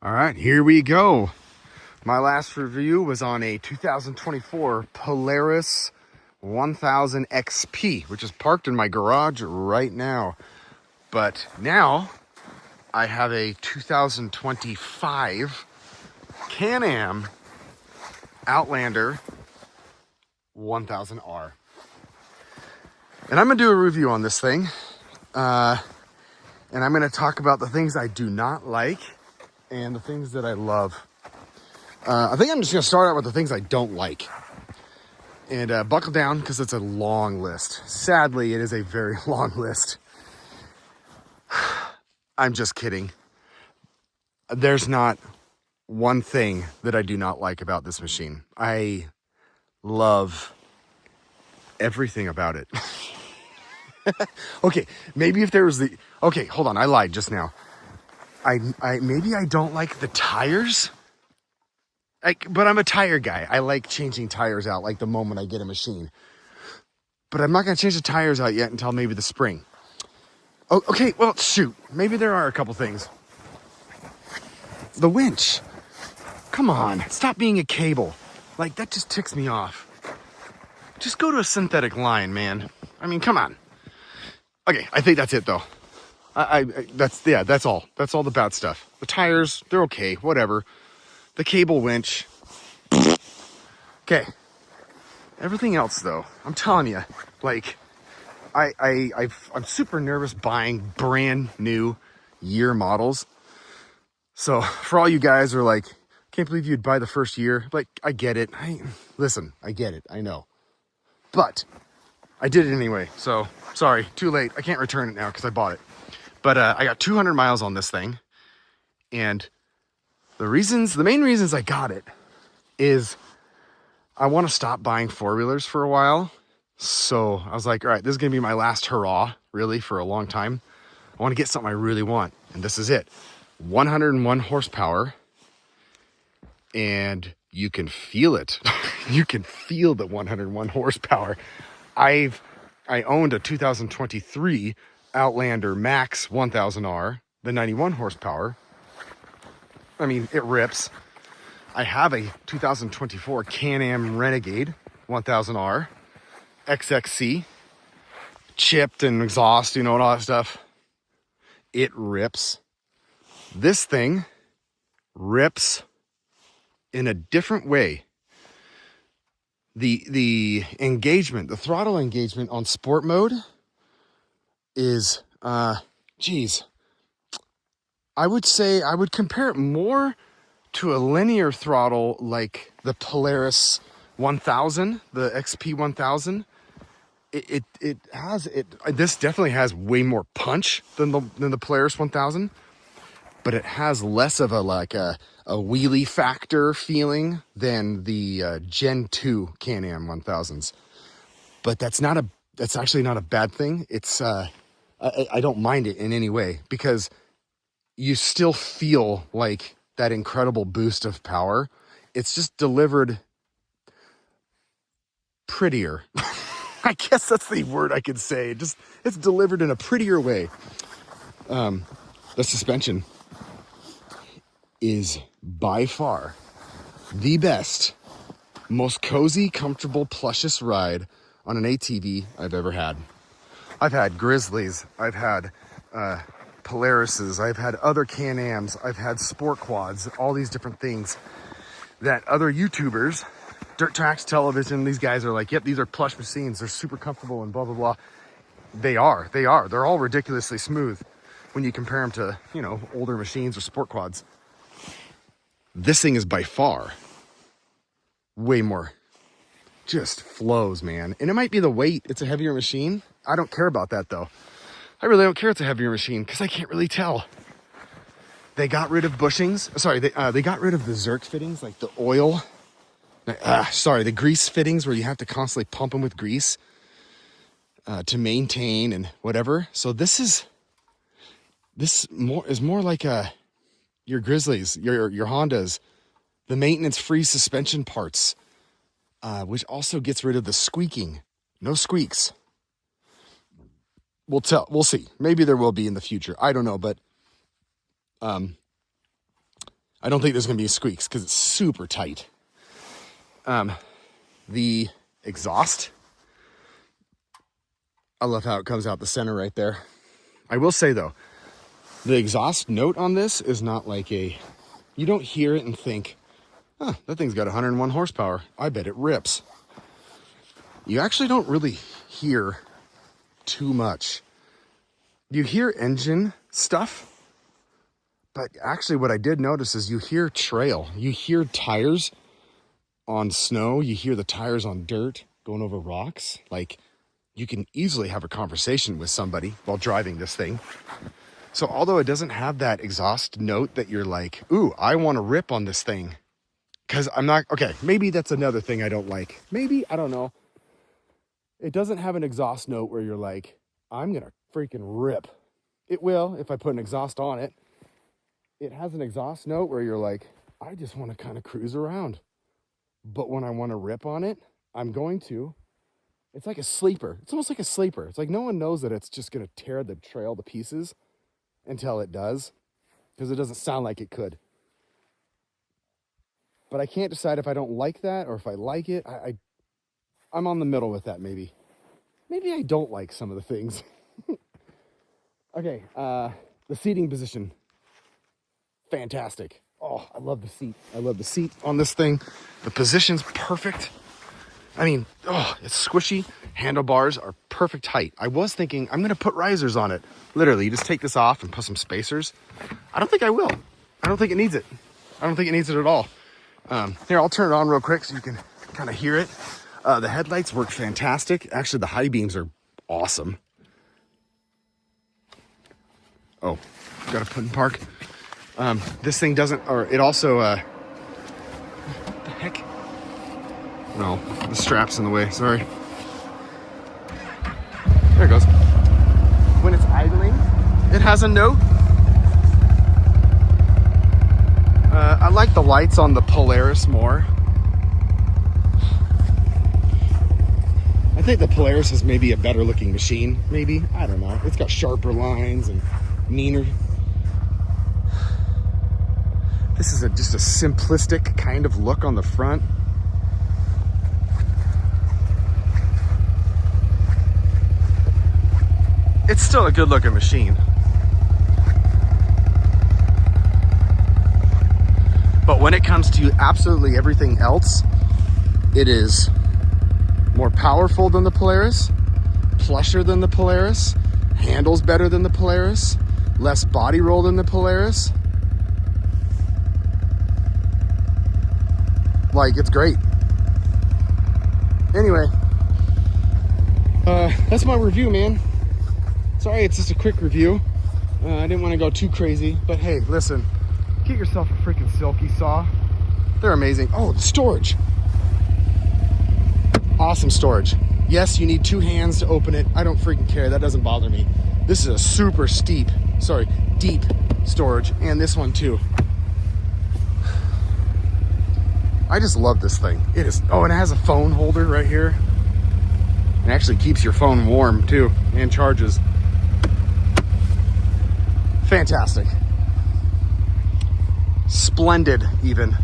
All right, here we go. My last review was on a 2024 Polaris 1000 XP, which is parked in my garage right now. But now I have a 2025 Can-Am Outlander 1000R. And I'm gonna do a review on this thing. And I'm gonna talk about the things I do not like and the things that I love. I think I'm just gonna start out with the things I don't like. And buckle down because it's a long list. Sadly, it is a very long list. I'm just kidding. There's not one thing that I do not like about this machine. I love everything about it. Okay, maybe if there was the... Okay, hold on, I lied just now. Maybe I don't like the tires. But I'm a tire guy. I like changing tires out like the moment I get a machine. But I'm not going to change the tires out yet until maybe the spring. Oh, okay, well, shoot. Maybe there are a couple things. The winch. Come on, stop being a cable. Like, that just ticks me off. Just go to a synthetic line, man. I mean, come on. Okay, I think that's it, though. That's all. That's all the bad stuff. The tires, they're okay, whatever. The cable winch. Okay. Everything else, though, I'm telling you, like, I'm super nervous buying brand new year models. So for all you guys who are like, can't believe you'd buy the first year. Like, I get it. Listen, I get it. I know. But I did it anyway. So sorry, too late. I can't return it now because I bought it. But I got 200 miles on this thing. And the main reasons I got it is I want to stop buying four-wheelers for a while. So I was like, all right, this is going to be my last hurrah, really, for a long time. I want to get something I really want. And this is it. 101 horsepower. And you can feel it. You can feel the 101 horsepower. I owned a 2023 Outlander Max 1000R, the 91 horsepower. I mean, it rips. I have a 2024 Can-Am Renegade 1000R XXC, chipped and exhaust, and all that stuff. It rips. This thing rips in a different way. The engagement, the throttle engagement on sport mode is, geez, I would say I would compare it more to a linear throttle like the Polaris 1000, the XP 1000. This definitely has way more punch than the Polaris 1000, but it has less of a wheelie factor feeling than the Gen 2 Can-Am 1000s. But that's actually not a bad thing. It's I don't mind it in any way because you still feel like that incredible boost of power. It's just delivered prettier. I guess that's the word I could say. It's delivered in a prettier way. The suspension is by far the best, most cozy, comfortable, plushest ride on an ATV I've ever had. I've had Grizzlies, I've had Polarises, I've had other Can-Ams, I've had sport quads, all these different things that other YouTubers, Dirt Tracks Television, these guys are like, yep, these are plush machines, they're super comfortable and blah, blah, blah. They are. They're all ridiculously smooth when you compare them to, older machines or sport quads. This thing is by far way more, just flows, man. And it might be the weight. It's a heavier machine. I don't care about that, though. I really don't care it's a heavier machine because I can't really tell. They got rid of bushings. Sorry, they got rid of the Zerk fittings, like the oil. The grease fittings where you have to constantly pump them with grease to maintain and whatever. So this is more like your Grizzlies, your Hondas, the maintenance-free suspension parts, which also gets rid of the squeaking. No squeaks. We'll see. Maybe there will be in the future. I don't know, but I don't think there's going to be squeaks because it's super tight. The exhaust, I love how it comes out the center right there. I will say though, the exhaust note on this is not like you don't hear it and think, huh, that thing's got 101 horsepower. I bet it rips. You actually don't really hear too much. You hear engine stuff, but actually what I did notice is you hear trail. You hear tires on snow. You hear the tires on dirt going over rocks. Like, you can easily have a conversation with somebody while driving this thing. So although it doesn't have that exhaust note that you're like, ooh, I want to rip on this thing. Because I'm not, okay, maybe that's another thing I don't like. Maybe, I don't know. It doesn't have an exhaust note where you're like, I'm going to freaking rip. It will if I put an exhaust on it. It has an exhaust note where you're like, I just want to kind of cruise around. But when I want to rip on it, I'm going to. It's like a sleeper. It's almost like a sleeper. It's like no one knows that it's just going to tear the trail to pieces until it does, because it doesn't sound like it could. But I can't decide if I don't like that or if I like it. I'm on the middle with that, maybe. Maybe I don't like some of the things. Okay, the seating position. Fantastic. Oh, I love the seat. I love the seat on this thing. The position's perfect. I mean, oh, it's squishy. Handlebars are perfect height. I was thinking I'm going to put risers on it. Literally, you just take this off and put some spacers. I don't think I will. I don't think it needs it. I don't think it needs it at all. Here, I'll turn it on real quick so you can kind of hear it. The headlights work fantastic. Actually, the high beams are awesome. Oh, got to put in park. This thing doesn't, or it also, what the heck? No, the strap's in the way, sorry. There it goes. When it's idling, it has a note. I like the lights on the Polaris more. I think the Polaris is maybe a better looking machine, maybe. I don't know. It's got sharper lines and meaner. This is just a simplistic kind of look on the front. It's still a good looking machine. But when it comes to absolutely everything else, it is more powerful than the Polaris, plusher than the Polaris, handles better than the Polaris, less body roll than the Polaris. Like, it's great. Anyway, that's my review, man. Sorry, it's just a quick review. I didn't want to go too crazy, but hey, listen, get yourself a freaking Silky saw. They're amazing. Oh, the storage. Awesome storage. Yes, you need two hands to open it. I don't freaking care. That doesn't bother me. This is a super deep storage, and this one too. I just love this thing. It is, oh, and it has a phone holder right here. It actually keeps your phone warm too, and charges. Fantastic. Splendid, even.